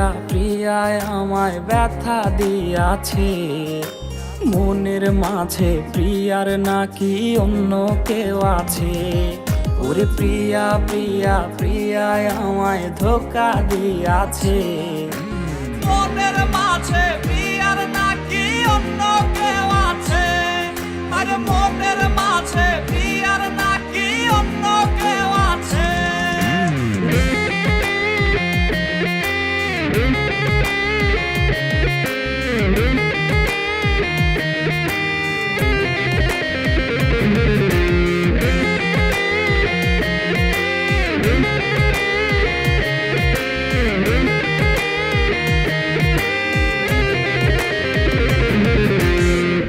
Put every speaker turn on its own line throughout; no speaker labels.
প্রিয়া প্রিয়ায় আমায় ব্যথা দিয়াছে, মনের মাঝে প্রিয়ার নাকি অন্য কেউ আছে। ওরে প্রিয়া প্রিয়া প্রিয়ায় আমায় ধোঁকা দিয়াছে,
মনের মাঝে প্রিয়ার নাকি অন্য কেউ আছে। আরে মনের মাঝে প্রিয়ার নাকি অন্য কেউ আছে।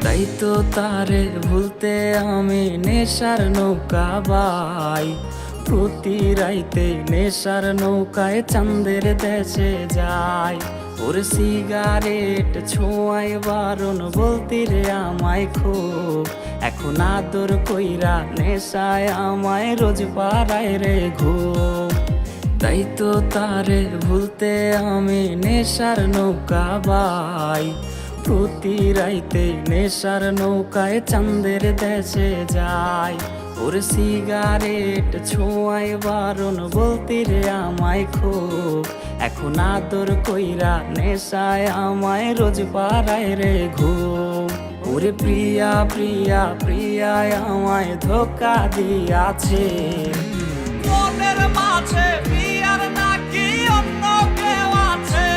তাই তো তারে ভুলতে আমি নেশার নৌকা বাই, প্রতি রাইতে নেশার নৌকায় চাঁদের দেশে যাই। ওর সিগারেট ছোঁয়ায় বারণ বলতি রে আমায় খুব, এখন আদর কইরা নেশায় আমায় রোজ পাড়ায় রে ঘুম। তাই তো তারে ভুলতে আমি নেশার নৌকা বাই, প্রতি রাইতে নেশার নৌকায় চাঁদের দেশে যাই। ওর সিগারেট ছোঁয়ায় বারণ বলতি রে আমায় খুব, এখন আদর কইরা নেশায় আমায় রোজ পাড়ায় রে ঘুম। ওরে প্রিয়া প্রিয়া প্রিয়ায় আমায় ধোঁকা দিয়াছে,
মনের মাঝে প্রিয়ার নাকি অন্য কেউ আছে।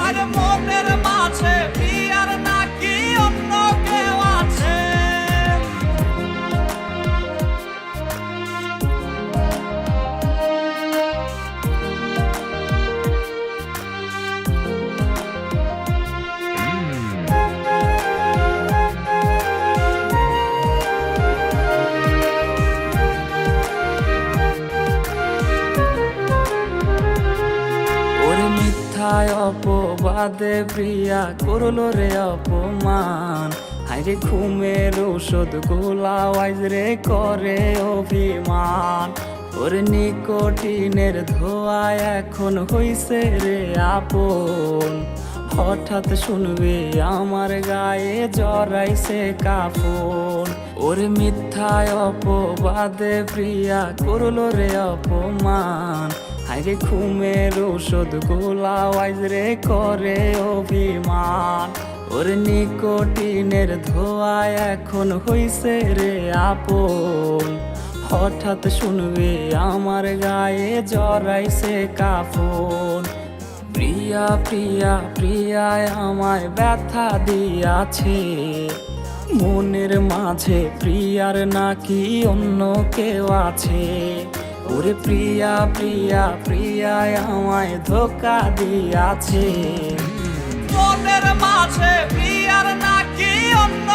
আরে মনের মাঝে প্রিয়ার নাকি অন্য কেউ আছে।
ওরে মিথ্যায় অপবাদে প্রিয়া করলো রে অপমান, হাইরে ঘুমের ঔষধ গোলা ওয়াইজ রে করে অভিমান। ওরে নিকোটিনের ধোঁয়ায় এখন হইছে রে আপন, হঠাৎ শুনবে আমার গায়ে জড়াইছে কাফন। ওরে মিথ্যায় অপবাদে প্রিয়া করলো রে অপমান, হাইরে ঘুমের ঔষধ গোলা ওয়াইজ রে করে অভিমান। ওর নিকোটিনের ধোঁয়ায় এখন হইছে রে আপন, হঠাৎ শুনবে আমার গায়ে জড়াইছে কাফন। প্রিয়া প্রিয়া প্রিয়ায় আমায় ব্যথা দিয়াছে, মনের মাঝে প্রিয়ার নাকি অন্য কেউ আছে। ওরে প্রিয়া প্রিয়া প্রিয়ায় আমায় ধোঁকা দিয়াছে,
মনের মাঝে প্রিয়ার নাকি অন্য